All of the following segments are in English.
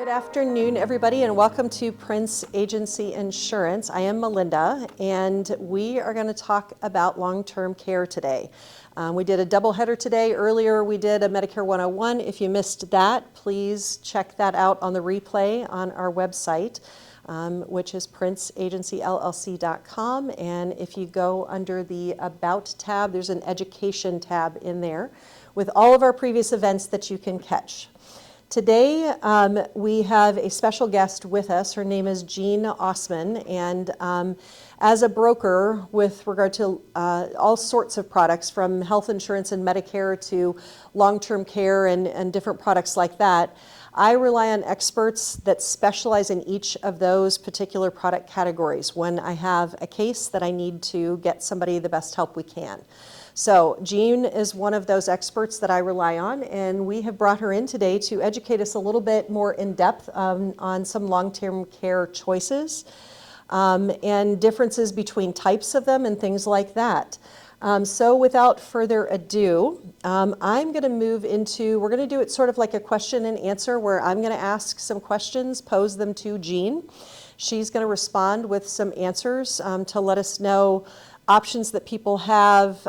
Good afternoon, everybody, and welcome to Prince Agency Insurance. I am Melinda, and we are going to talk about long-term care today. We did a double header today. Earlier, we did a Medicare 101. If you missed that, please check that out on the replay on our website, which is princeagencyllc.com. And if you go under the About tab, there's an Education tab in there with all of our previous events that you can catch. Today, we have a special guest with us. Her name is Jean Osman, and as a broker with regard to all sorts of products, from health insurance and Medicare to long-term care and different products like that, I rely on experts that specialize in each of those particular product categories when I have a case that I need to get somebody the best help we can. So Jean is one of those experts that I rely on, and we have brought her in today to educate us a little bit more in depth on some long-term care choices and differences between types of them and things like that. So without further ado, I'm going to move into, we're going to do it sort of like a question and answer where I'm going to ask some questions, pose them to Jean. She's going to respond with some answers to let us know options that people have,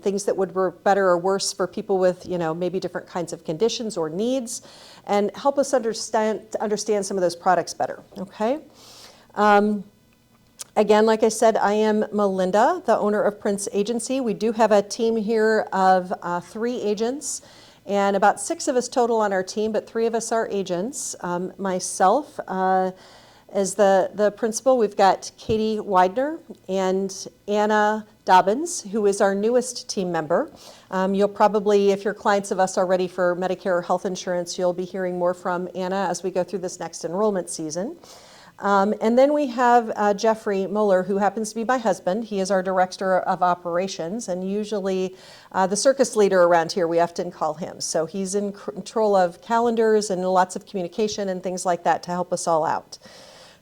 things that would work better or worse for people with, maybe different kinds of conditions or needs, and help us understand some of those products better, okay? Again, like I said, I am Melinda, the owner of Prince Agency. We do have a team here of 3 agents, and about 6 of us total on our team, but 3 of us are agents. Myself, as the principal, we've got Katie Widener and Anna Dobbins, who is our newest team member. You'll probably, if you're clients of us already for Medicare or health insurance, you'll be hearing more from Anna as we go through this next enrollment season. And then we have Jeffrey Mueller, who happens to be my husband. He is our director of operations and usually the circus leader around here, we often call him. So he's in control of calendars and lots of communication and things like that to help us all out.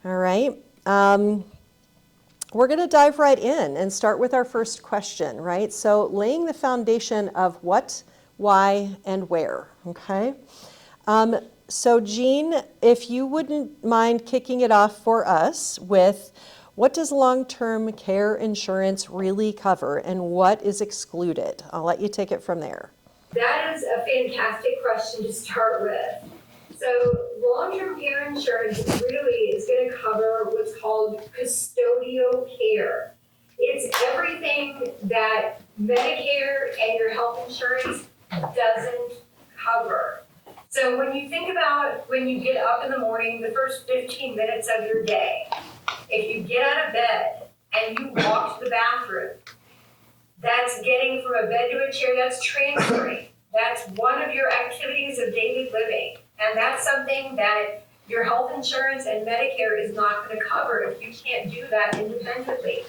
All right, we're going to dive right in and start with our first question, right? So laying the foundation of what, why, and where, okay? So Jean, if you wouldn't mind kicking it off for us with what does long-term care insurance really cover and what is excluded? I'll let you take it from there. That is a fantastic question to start with. So long-term care insurance really is going to cover what's called custodial care. It's everything that Medicare and your health insurance doesn't cover. So when you think about when you get up in the morning, the first 15 minutes of your day, if you get out of bed and you walk to the bathroom, that's getting from a bed to a chair, that's transferring. That's one of your activities of daily living. And that's something that your health insurance and Medicare is not going to cover if you can't do that independently.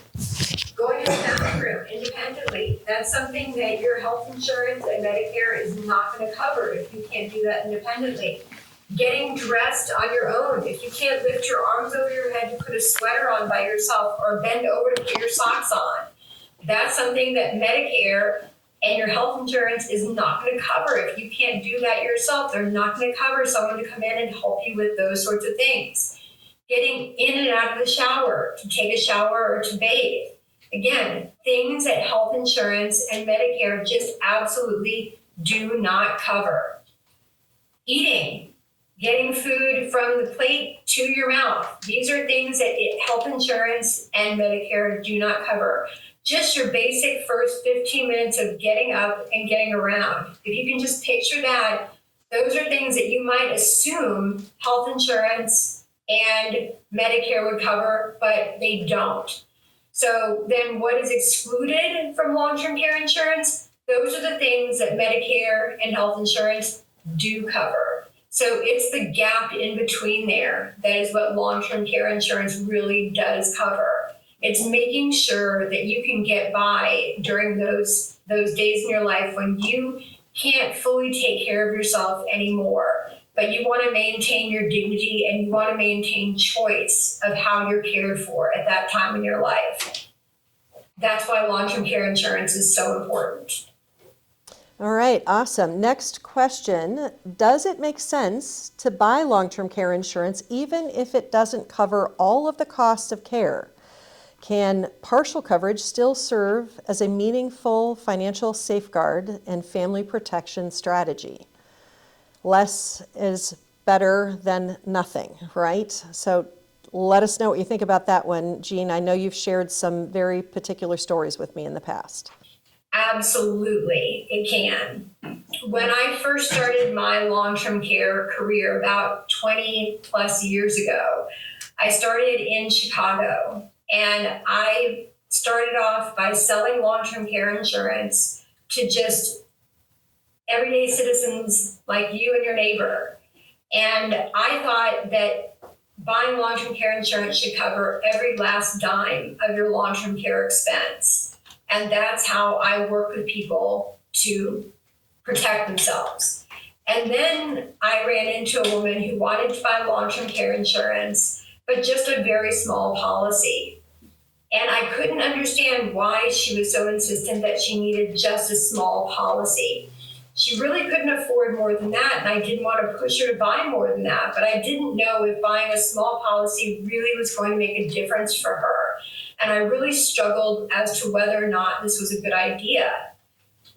Going to the bathroom independently, that's something that your health insurance and Medicare is not going to cover if you can't do that independently. Getting dressed on your own, if you can't lift your arms over your head to put a sweater on by yourself or bend over to put your socks on, that's something that Medicare and your health insurance is not going to cover. If you can't do that yourself, they're not going to cover someone to come in and help you with those sorts of things. Getting in and out of the shower, to take a shower or to bathe. Again, things that health insurance and Medicare just absolutely do not cover. Eating, getting food from the plate to your mouth. These are things that health insurance and Medicare do not cover. Just your basic first 15 minutes of getting up and getting around. If you can just picture that, those are things that you might assume health insurance and Medicare would cover, but they don't. So then what is excluded from long-term care insurance? Those are the things that Medicare and health insurance do cover. So it's the gap in between there. That is what long-term care insurance really does cover. It's making sure that you can get by during those days in your life when you can't fully take care of yourself anymore, but you want to maintain your dignity and you want to maintain choice of how you're cared for at that time in your life. That's why long-term care insurance is so important. All right, awesome. Next question. Does it make sense to buy long-term care insurance even if it doesn't cover all of the costs of care? Can partial coverage still serve as a meaningful financial safeguard and family protection strategy? Less is better than nothing, right? So let us know what you think about that one, Jean. I know you've shared some very particular stories with me in the past. Absolutely, it can. When I first started my long-term care career about 20 plus years ago, I started in Chicago, and I started off by selling long-term care insurance to just everyday citizens like you and your neighbor. And I thought that buying long-term care insurance should cover every last dime of your long-term care expense. And that's how I work with people to protect themselves. And then I ran into a woman who wanted to buy long-term care insurance, but just a very small policy. And I couldn't understand why she was so insistent that she needed just a small policy. She really couldn't afford more than that, and I didn't want to push her to buy more than that, but I didn't know if buying a small policy really was going to make a difference for her. And I really struggled as to whether or not this was a good idea.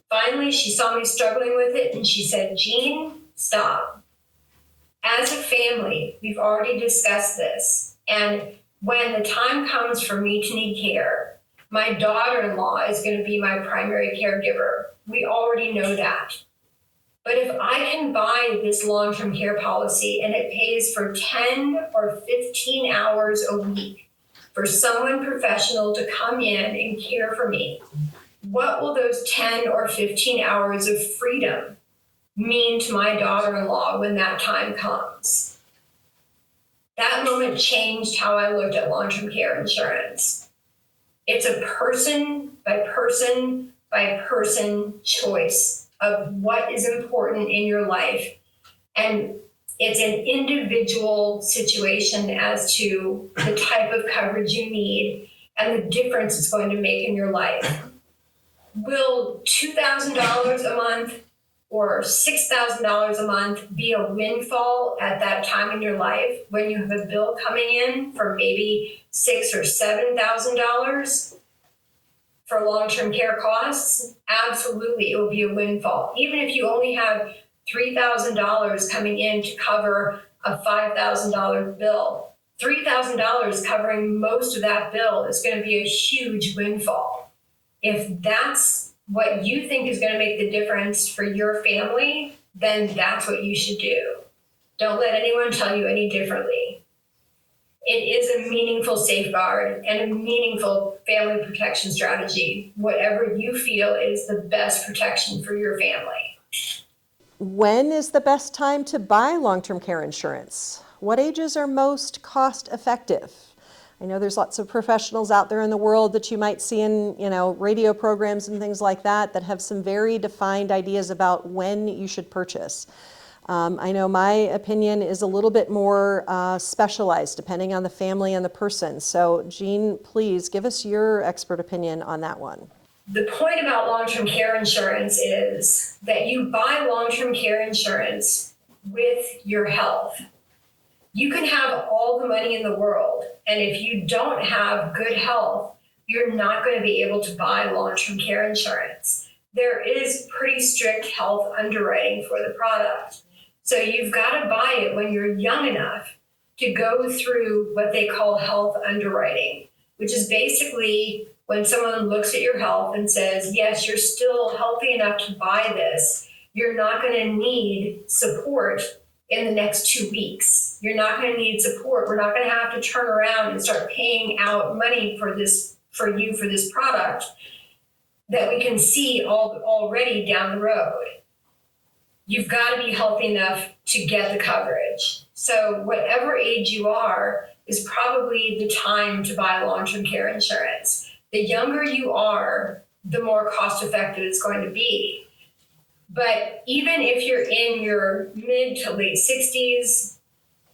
Finally, she saw me struggling with it, and she said, Jean, stop. As a family, we've already discussed this, and when the time comes for me to need care, my daughter-in-law is going to be my primary caregiver. We already know that. But if I can buy this long-term care policy and it pays for 10 or 15 hours a week for someone professional to come in and care for me, what will those 10 or 15 hours of freedom mean to my daughter-in-law when that time comes? That moment changed how I looked at long-term care insurance. It's a person by person by person choice of what is important in your life. And it's an individual situation as to the type of coverage you need and the difference it's going to make in your life. Will $2,000 a month or $6,000 a month be a windfall at that time in your life when you have a bill coming in for maybe $6,000 or $7,000 for long-term care costs? Absolutely, it will be a windfall. Even if you only have $3,000 coming in to cover a $5,000 bill, $3,000 covering most of that bill is going to be a huge windfall. If that's what you think is going to make the difference for your family, then that's what you should do. Don't let anyone tell you any differently. It is a meaningful safeguard and a meaningful family protection strategy, whatever you feel is the best protection for your family. When is the best time to buy long-term care insurance? What ages are most cost effective? I know there's lots of professionals out there in the world that you might see in, radio programs and things like that have some very defined ideas about when you should purchase. I know my opinion is a little bit more specialized depending on the family and the person. So Jean, please give us your expert opinion on that one. The point about long-term care insurance is that you buy long-term care insurance with your health. You can have all the money in the world, and if you don't have good health, you're not going to be able to buy long-term care insurance. There is pretty strict health underwriting for the product. So you've got to buy it when you're young enough to go through what they call health underwriting, which is basically when someone looks at your health and says, yes, you're still healthy enough to buy this, you're not going to need support in the next 2 weeks. You're not going to need support. We're not going to have to turn around and start paying out money for this product that we can see already down the road. You've got to be healthy enough to get the coverage. So whatever age you are is probably the time to buy long-term care insurance. The younger you are, the more cost effective it's going to be. But even if you're in your mid to late 60s,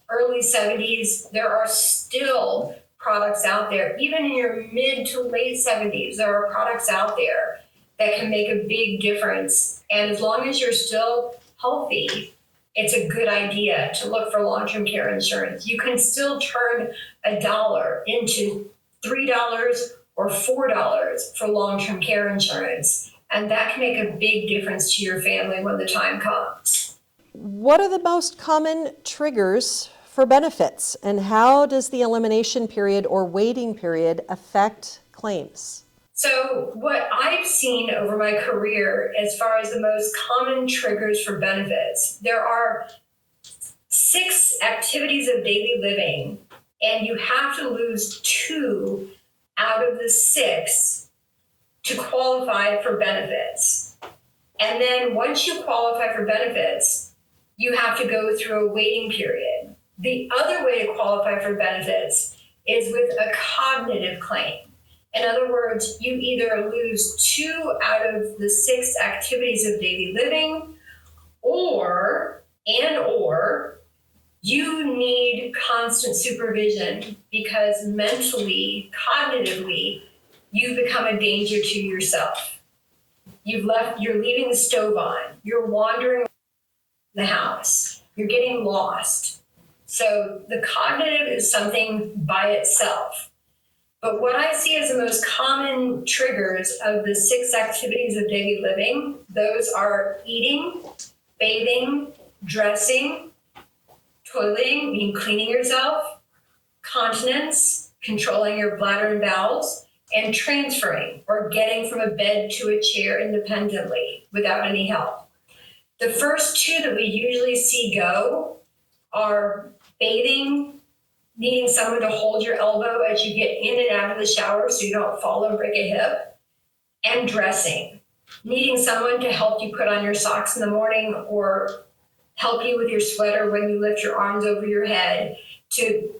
early 70s, there are still products out there. Even in your mid to late 70s, there are products out there that can make a big difference. And as long as you're still healthy, it's a good idea to look for long-term care insurance. You can still turn $1 into $3 or $4 for long-term care insurance. And that can make a big difference to your family when the time comes. What are the most common triggers for benefits, and how does the elimination period or waiting period affect claims? So what I've seen over my career as far as the most common triggers for benefits, there are 6 activities of daily living, and you have to lose 2 out of the 6 to qualify for benefits. And then once you qualify for benefits, you have to go through a waiting period. The other way to qualify for benefits is with a cognitive claim. In other words, you either lose 2 out of the 6 activities of daily living, or you need constant supervision because mentally, cognitively, you've become a danger to yourself. You're leaving the stove on, you're wandering the house, you're getting lost. So the cognitive is something by itself. But what I see as the most common triggers of the 6 activities of daily living, those are eating, bathing, dressing, toileting, meaning cleaning yourself, continence, controlling your bladder and bowels, and transferring, or getting from a bed to a chair independently without any help. The first 2 that we usually see go are bathing, needing someone to hold your elbow as you get in and out of the shower so you don't fall and break a hip, and dressing, needing someone to help you put on your socks in the morning or help you with your sweater when you lift your arms over your head, to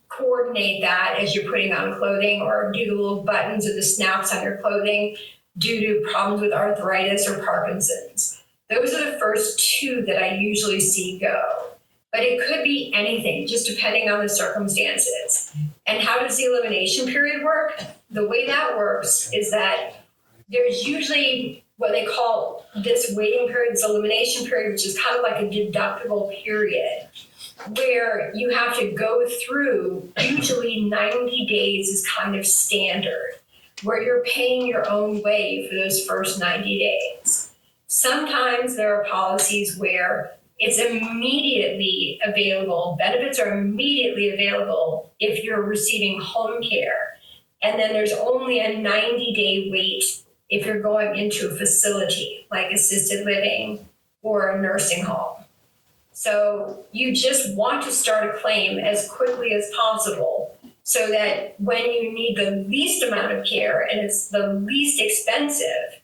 coordinate that as you're putting on clothing, or do the little buttons or the snaps on your clothing due to problems with arthritis or Parkinson's. Those are the first 2 that I usually see go. But it could be anything, just depending on the circumstances. And how does the elimination period work? The way that works is that there's usually what they call this waiting period, this elimination period, which is kind of like a deductible period, where you have to go through, usually 90 days is kind of standard, where you're paying your own way for those first 90 days. Sometimes there are policies where it's immediately available. Benefits are immediately available if you're receiving home care. And then there's only a 90-day wait if you're going into a facility like assisted living or a nursing home. So you just want to start a claim as quickly as possible so that when you need the least amount of care and it's the least expensive,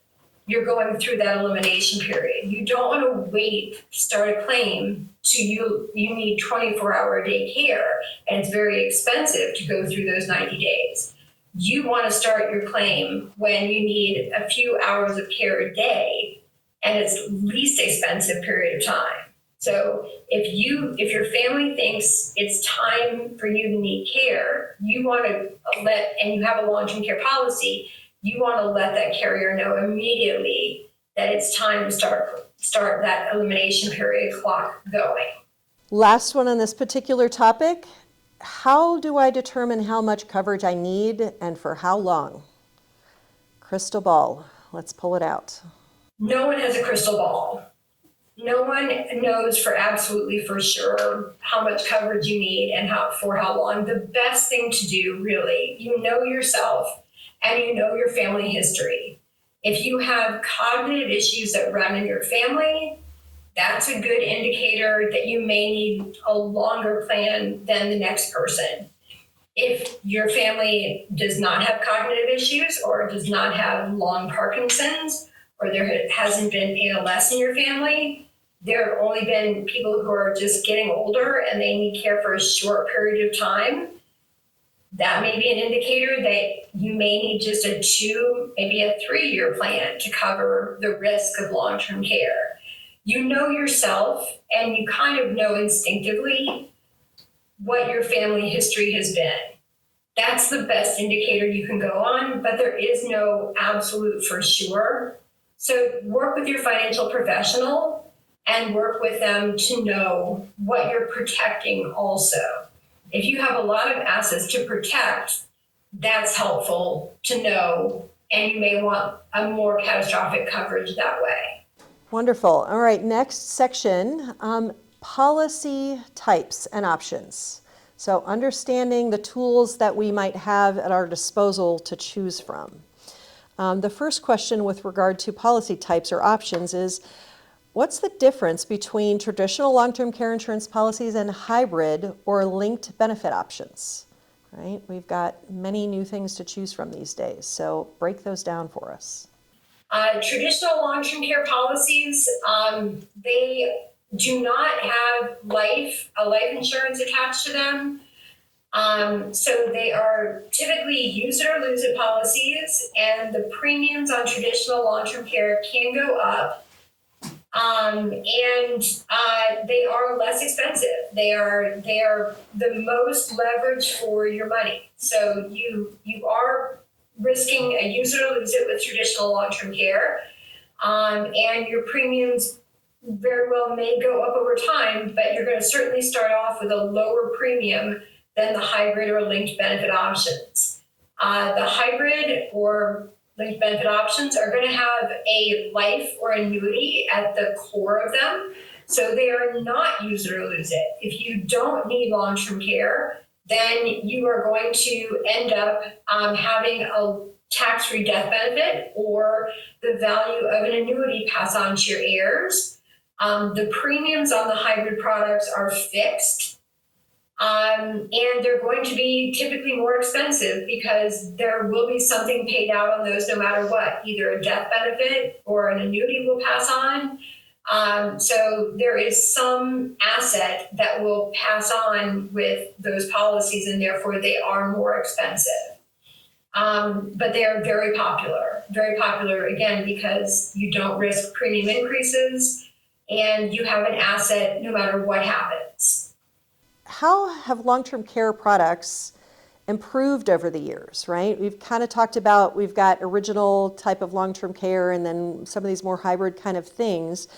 you're going through that elimination period. You don't want to wait to start a claim to you need 24-hour-a-day care, and it's very expensive to go through those 90 days. You want to start your claim when you need a few hours of care a day, and it's least expensive period of time. So if your family thinks it's time for you to need care, you want to and you have a long-term care policy, you want to let that carrier know immediately that it's time to start that elimination period clock going. Last one on this particular topic. How do I determine how much coverage I need and for how long? Crystal ball. Let's pull it out. No one has a crystal ball. No one knows for sure how much coverage you need and for how long. The best thing to do, really, you know yourself and you know your family history. If you have cognitive issues that run in your family, that's a good indicator that you may need a longer plan than the next person. If your family does not have cognitive issues or does not have long Parkinson's, or there hasn't been ALS in your family, there have only been people who are just getting older and they need care for a short period of time, that may be an indicator that you may need just a 2, maybe a 3-year plan to cover the risk of long-term care. You know yourself and you kind of know instinctively what your family history has been. That's the best indicator you can go on, but there is no absolute for sure. So work with your financial professional and work with them to know what you're protecting also. If you have a lot of assets to protect, that's helpful to know, and you may want a more catastrophic coverage that way. Wonderful. All right, next section, policy types and options. So understanding the tools that we might have at our disposal to choose from. The first question with regard to policy types or options is, what's the difference between traditional long-term care insurance policies and hybrid or linked benefit options? Right? We've got many new things to choose from these days, so break those down for us. Traditional long-term care policies, they do not have a life insurance attached to them. So they are typically use it or lose it policies, and the premiums on traditional long-term care can go up. And they are less expensive. They are the most leverage for your money. So you are risking a use it or lose it with traditional long-term care, and your premiums very well may go up over time, but you're going to certainly start off with a lower premium than the hybrid or linked benefit options. The hybrid or linked benefit options are going to have a life or annuity at the core of them. So they are not use it or lose it. If you don't need long-term care, then you are going to end up having a tax-free death benefit or the value of an annuity pass on to your heirs. The premiums on the hybrid products are fixed. And they're going to be typically more expensive because there will be something paid out on those no matter what. Either a death benefit or an annuity will pass on. So there is some asset that will pass on with those policies, and therefore they are more expensive. But they are very popular again, because you don't risk premium increases and you have an asset no matter what happens. How have long-term care products improved over the years, right? We've kind of talked about, we've got original type of long-term care and then some of these more hybrid kind of things,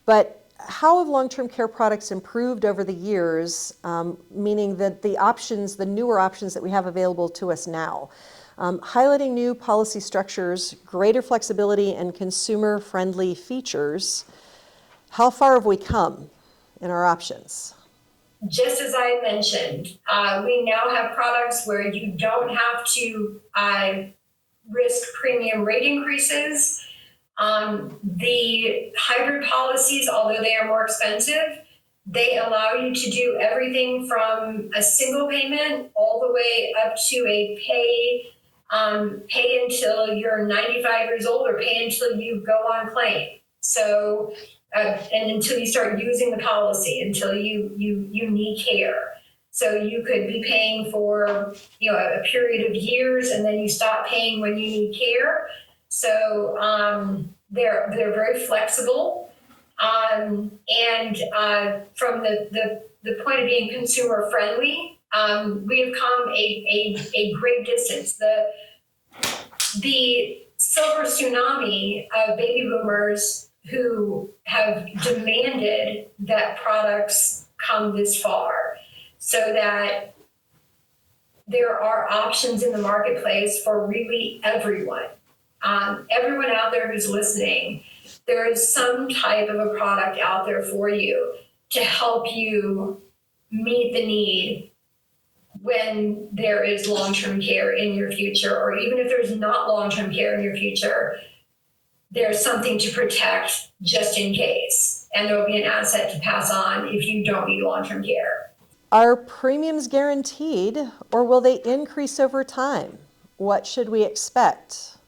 but how have long-term care products improved over the years, meaning that the options, the newer options that we have available to us now? Highlighting new policy structures, greater flexibility, and consumer-friendly features. How far have we come in our options? Just as I mentioned, we now have products where you don't have to risk premium rate increases. The hybrid policies, although they are more expensive, they allow you to do everything from a single payment all the way up to a pay until you're 95 years old or pay until you go on claim. So, and until you start using the policy, until you need care. So you could be paying for a period of years, and then you stop paying when you need care. So they're very flexible, and from the point of being consumer friendly, we have come a great distance. The silver tsunami of baby boomers who have demanded that products come this far, so that there are options in the marketplace for really everyone. Everyone out there who's listening, there is some type of a product out there for you to help you meet the need when there is long-term care in your future, or even if there's not long-term care in your future, there's something to protect just in case, and there will be an asset to pass on if you don't need long-term care. Are premiums guaranteed, or will they increase over time? What should we expect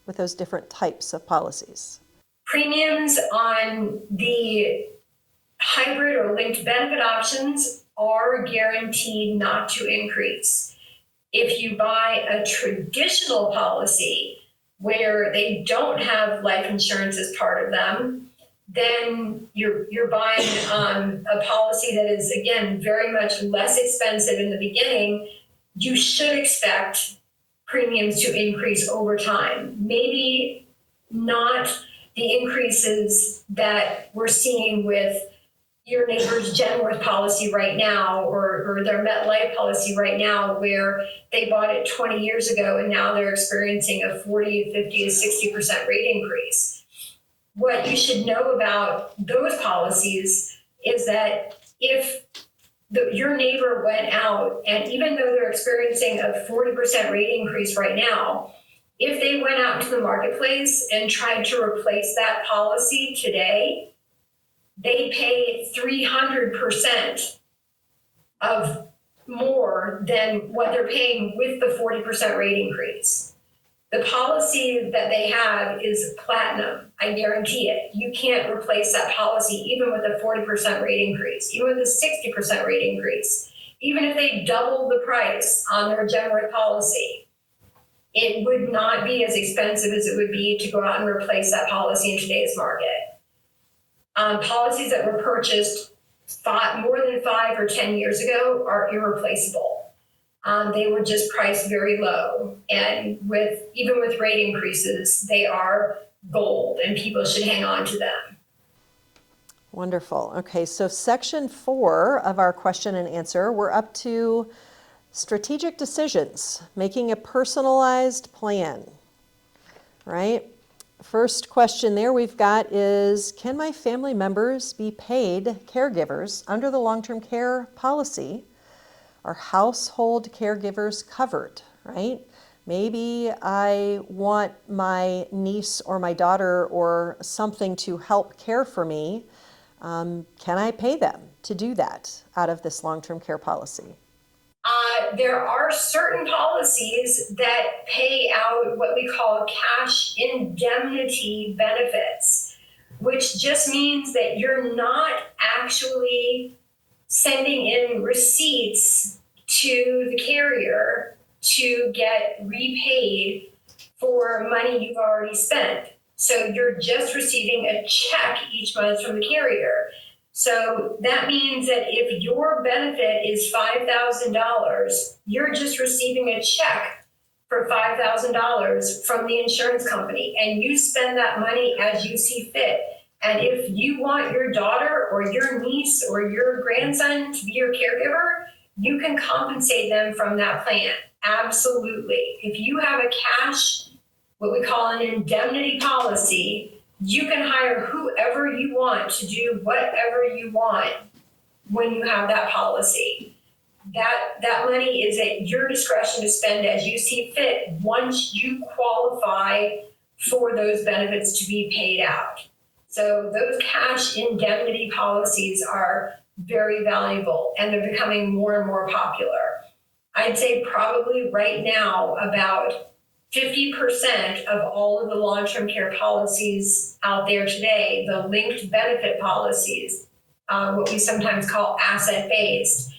with those different types of policies? Premiums on the hybrid or linked benefit options are guaranteed not to increase. If you buy a traditional policy where they don't have life insurance as part of them, then you're buying a policy that is, again, very much less expensive in the beginning. You should expect premiums to increase over time. Maybe not the increases that we're seeing with your neighbor's Genworth policy right now, or their MetLife policy right now, where they bought it 20 years ago and now they're experiencing a 40, 50 to 60% rate increase. What you should know about those policies is that if your neighbor went out, and even though they're experiencing a 40% rate increase right now, if they went out into the marketplace and tried to replace that policy today, they pay 300% of more than what they're paying with the 40% rate increase. The policy that they have is platinum. I guarantee it. You can't replace that policy even with a 40% rate increase, even with a 60% rate increase. Even if they double the price on their Genworth policy, it would not be as expensive as it would be to go out and replace that policy in today's market. Policies that were purchased more than 5 or 10 years ago are irreplaceable. They were just priced very low, and even with rate increases, they are gold, and people should hang on to them. Wonderful. Okay, so section 4 of our question and answer, we're up to strategic decisions, making a personalized plan, right? First question there we've got is, can my family members be paid caregivers under the long-term care policy? Are household caregivers covered, right? Maybe I want my niece or my daughter or something to help care for me. Can I pay them to do that out of this long-term care policy? There are certain policies that pay out what we call cash indemnity benefits, which just means that you're not actually sending in receipts to the carrier to get repaid for money you've already spent. So you're just receiving a check each month from the carrier. So that means that if your benefit is $5,000, you're just receiving a check for $5,000 from the insurance company, and you spend that money as you see fit. And if you want your daughter or your niece or your grandson to be your caregiver, you can compensate them from that plan. Absolutely. If you have a cash, what we call an indemnity policy, you can hire whoever you want to do whatever you want when you have that policy. That money is at your discretion to spend as you see fit once you qualify for those benefits to be paid out. So those cash indemnity policies are very valuable, and they're becoming more and more popular. I'd say probably right now about 50% of all of the long-term care policies out there today, the linked benefit policies, what we sometimes call asset-based,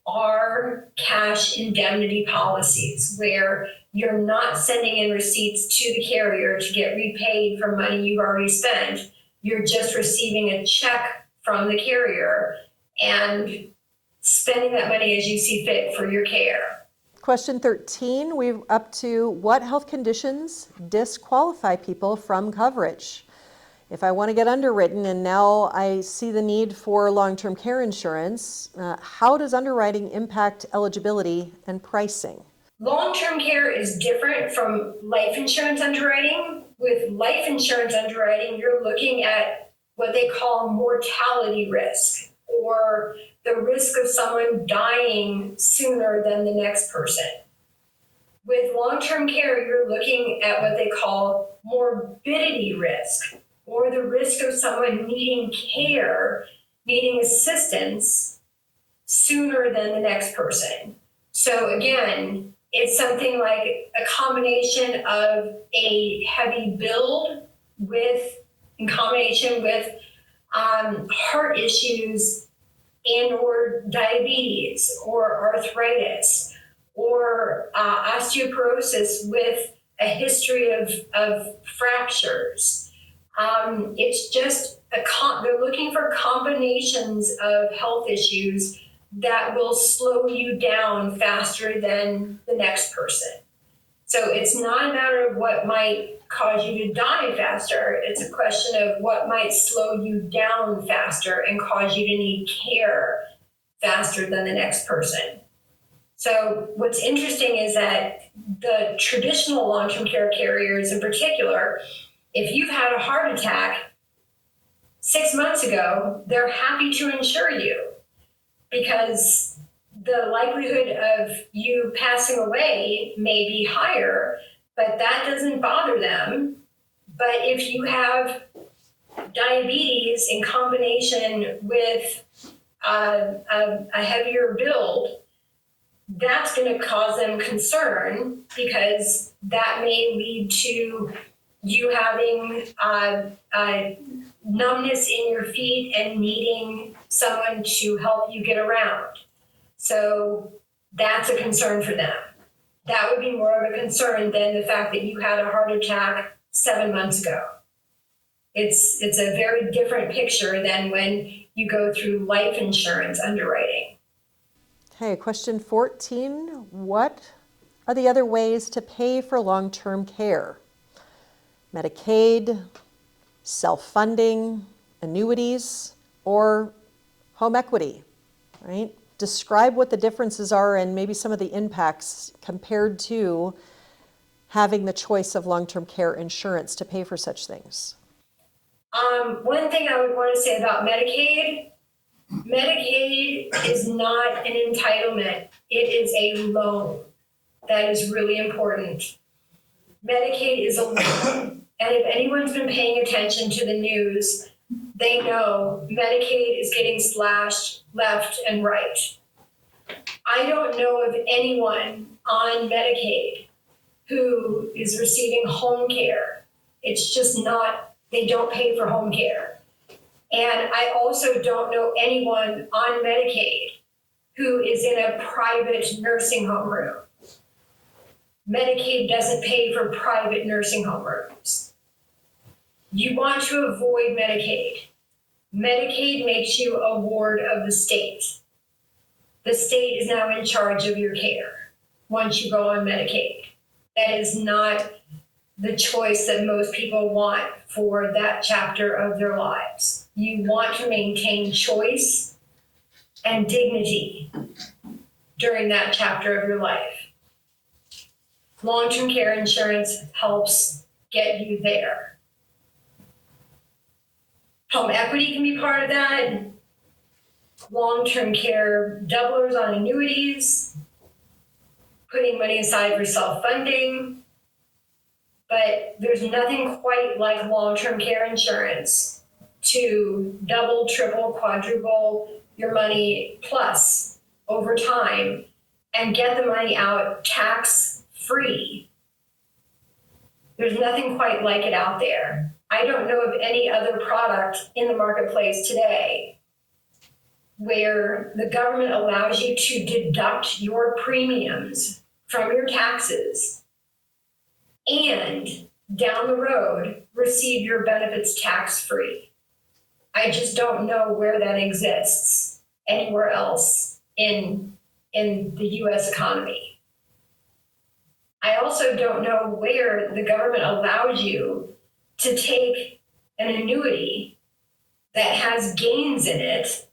are cash indemnity policies where you're not sending in receipts to the carrier to get repaid for money you've already spent. You're just receiving a check from the carrier and spending that money as you see fit for your care. Question 13, we're up to what health conditions disqualify people from coverage? If I want to get underwritten and now I see the need for long-term care insurance, how does underwriting impact eligibility and pricing? Long-term care is different from life insurance underwriting. With life insurance underwriting, you're looking at what they call mortality risk, or the risk of someone dying sooner than the next person. With long-term care, you're looking at what they call morbidity risk, or the risk of someone needing care, needing assistance sooner than the next person. So again, it's something like a combination of a heavy build in combination with heart issues and or diabetes or arthritis or osteoporosis with a history of fractures. It's just they're looking for combinations of health issues that will slow you down faster than the next person. So it's not a matter of what might cause you to die faster. It's a question of what might slow you down faster and cause you to need care faster than the next person. So what's interesting is that the traditional long-term care carriers in particular, if you've had a heart attack 6 months ago, they're happy to insure you because the likelihood of you passing away may be higher, but that doesn't bother them. But if you have diabetes in combination with a heavier build, that's going to cause them concern because that may lead to you having numbness in your feet and needing someone to help you get around. So that's a concern for them. That would be more of a concern than the fact that you had a heart attack 7 months ago. It's a very different picture than when you go through life insurance underwriting. Okay, question 14. What are the other ways to pay for long-term care? Medicaid, self-funding, annuities, or home equity, right? Describe what the differences are and maybe some of the impacts compared to having the choice of long-term care insurance to pay for such things. One thing I would want to say about Medicaid is not an entitlement. It is a loan. That is really important. Medicaid is a loan. And if anyone's been paying attention to the news, they know Medicaid is getting slashed left and right. I don't know of anyone on Medicaid who is receiving home care. It's just not, they don't pay for home care. And I also don't know anyone on Medicaid who is in a private nursing home room. Medicaid doesn't pay for private nursing home rooms. You want to avoid Medicaid. Medicaid makes you a ward of the state. The state is now in charge of your care once you go on Medicaid. That is not the choice that most people want for that chapter of their lives. You want to maintain choice and dignity during that chapter of your life. Long-term care insurance helps get you there. Home equity can be part of that. Long-term care doublers on annuities, putting money aside for self-funding. But there's nothing quite like long-term care insurance to double, triple, quadruple your money plus over time and get the money out tax-free. There's nothing quite like it out there. I don't know of any other product in the marketplace today where the government allows you to deduct your premiums from your taxes and down the road receive your benefits tax-free. I just don't know where that exists anywhere else in the US economy. I also don't know where the government allows you to take an annuity that has gains in it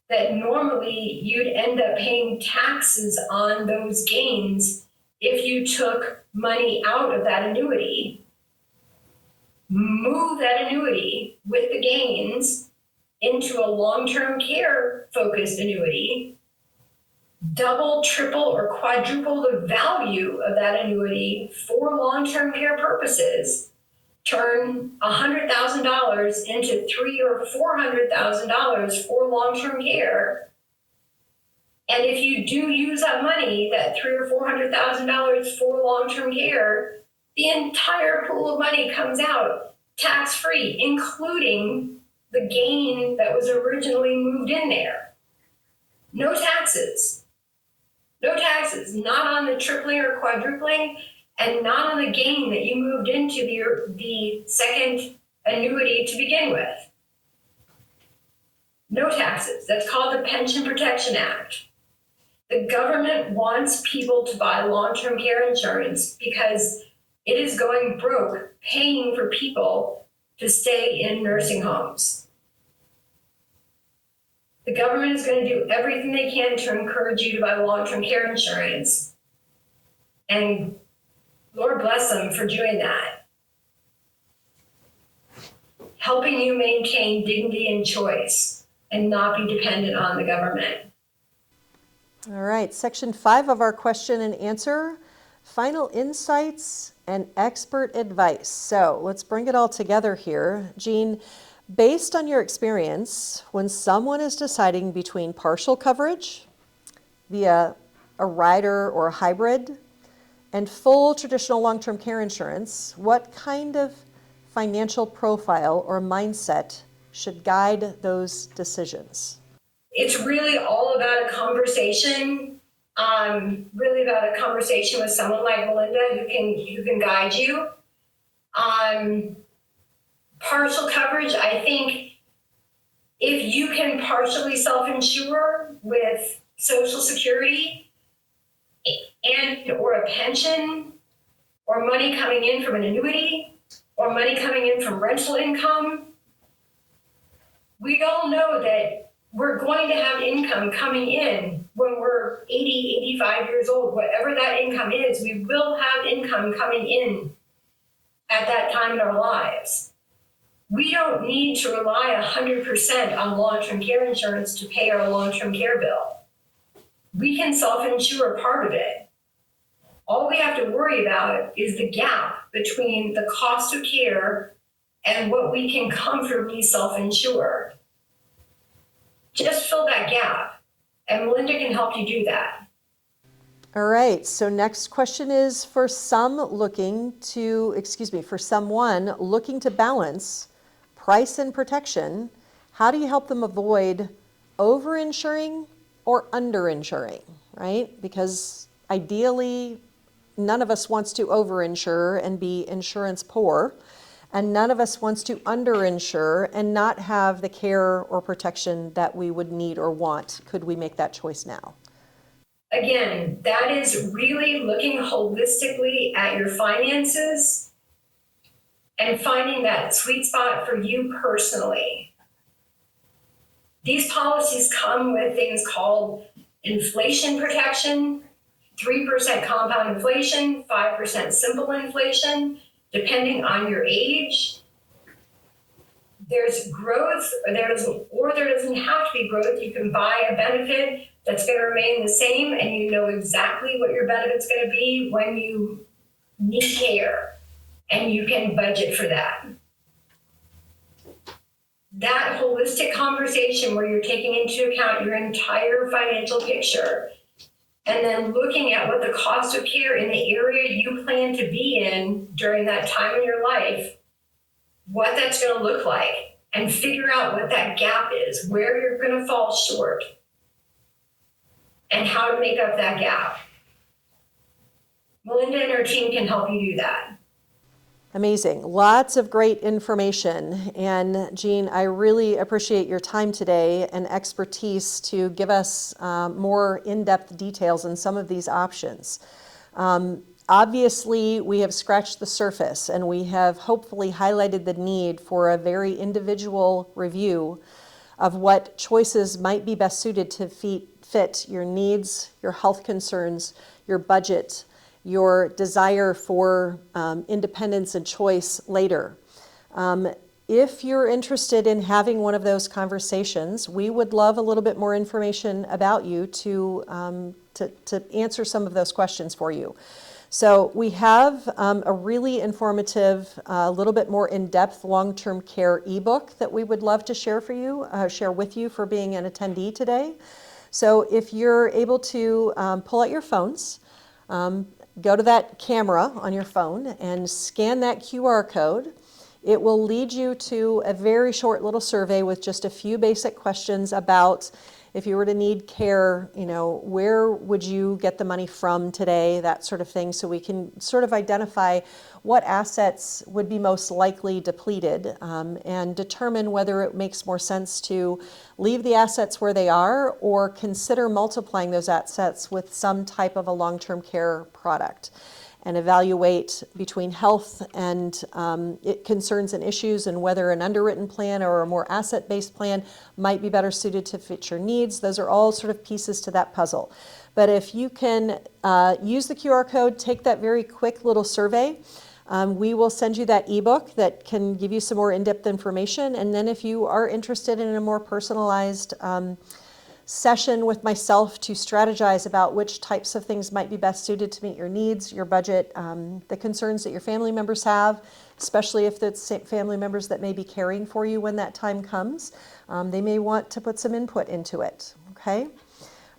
that normally you'd end up paying taxes on those gains if you took money out of that annuity, move that annuity with the gains into a long-term care focused annuity, double, triple, or quadruple the value of that annuity for long-term care purposes, turn $100,000 into $300,000 or $400,000 for long-term care. And if you do use that money, that $300,000 or $400,000 for long-term care, the entire pool of money comes out tax-free, including the gain that was originally moved in there. No taxes. No taxes, not on the tripling or quadrupling, and not on the gain that you moved into the second annuity to begin with. No taxes. That's called the Pension Protection Act. The government wants people to buy long-term care insurance because it is going broke paying for people to stay in nursing homes. The government is going to do everything they can to encourage you to buy long-term care insurance. And Lord bless them for doing that. Helping you maintain dignity and choice and not be dependent on the government. All right, section 5 of our question and answer, final insights and expert advice. So let's bring it all together here. Jean, based on your experience, when someone is deciding between partial coverage via a rider or a hybrid and full traditional long-term care insurance, what kind of financial profile or mindset should guide those decisions? It's really all about a conversation, with someone like Melinda who can guide you. Partial coverage, I think if you can partially self-insure with Social Security and or a pension or money coming in from an annuity or money coming in from rental income, we all know that we're going to have income coming in when we're 80, 85 years old. Whatever that income is, we will have income coming in at that time in our lives. We don't need to rely 100% on long-term care insurance to pay our long-term care bill. We can self-insure part of it. All we have to worry about is the gap between the cost of care and what we can comfortably self-insure. Just fill that gap, and Melinda can help you do that. All right, so next question is for someone looking to balance price and protection. How do you help them avoid over-insuring or under-insuring, right? Because ideally, none of us wants to over-insure and be insurance poor. And none of us wants to under-insure and not have the care or protection that we would need or want. Could we make that choice now? Again, that is really looking holistically at your finances and finding that sweet spot for you personally. These policies come with things called inflation protection, 3% compound inflation, 5% simple inflation. Depending on your age, there's growth, or there doesn't have to be growth. You can buy a benefit that's going to remain the same, and you know exactly what your benefit's going to be when you need care, and you can budget for that. That holistic conversation where you're taking into account your entire financial picture, and then looking at what the cost of care in the area you plan to be in during that time in your life, what that's going to look like, and figure out what that gap is, where you're going to fall short, and how to make up that gap. Melinda and her team can help you do that. Amazing. Lots of great information. And Jean, I really appreciate your time today and expertise to give us more in-depth details on some of these options. Obviously, we have scratched the surface and we have hopefully highlighted the need for a very individual review of what choices might be best suited to fit your needs, your health concerns, your budget, your desire for independence and choice later. If you're interested in having one of those conversations, we would love a little bit more information about you to answer some of those questions for you. So we have a really informative, a little bit more in-depth long-term care ebook that we would love to share with you for being an attendee today. So if you're able to pull out your phones, go to that camera on your phone and scan that QR code. It will lead you to a very short little survey with just a few basic questions about if you were to need care, where would you get the money from today, that sort of thing, so we can sort of identify what assets would be most likely depleted and determine whether it makes more sense to leave the assets where they are or consider multiplying those assets with some type of a long-term care product. and evaluate between health and concerns and issues, and whether an underwritten plan or a more asset-based plan might be better suited to fit your needs. Those are all sort of pieces to that puzzle. But if you can use the QR code, take that very quick little survey, we will send you that ebook that can give you some more in-depth information. And then if you are interested in a more personalized session with myself to strategize about which types of things might be best suited to meet your needs, your budget, the concerns that your family members have, especially if it's family members that may be caring for you when that time comes. They may want to put some input into it, okay?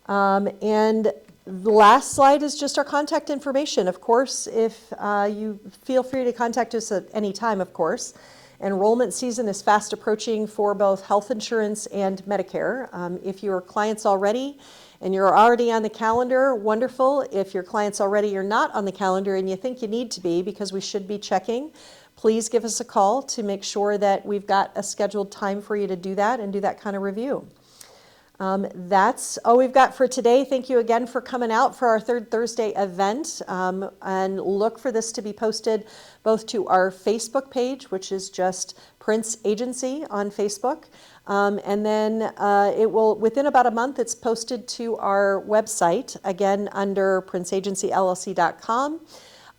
And the last slide is just our contact information. Of course, if you feel free to contact us at any time, of course. Enrollment season is fast approaching for both health insurance and Medicare. If you're clients already and you're already on the calendar, wonderful. If your clients already are not on the calendar and you think you need to be, because we should be checking, please give us a call to make sure that we've got a scheduled time for you to do that and do that kind of review. That's all we've got for today. Thank you again for coming out for our Third Thursday event, and look for this to be posted both to our Facebook page, which is just Prince Agency on Facebook, and then it will, within about a month, it's posted to our website, again under princeagencyllc.com,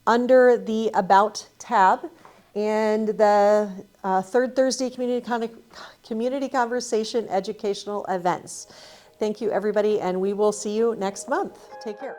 under the About tab, and the Third Thursday Community Conversation Educational Events. Thank you, everybody, and we will see you next month. Take care.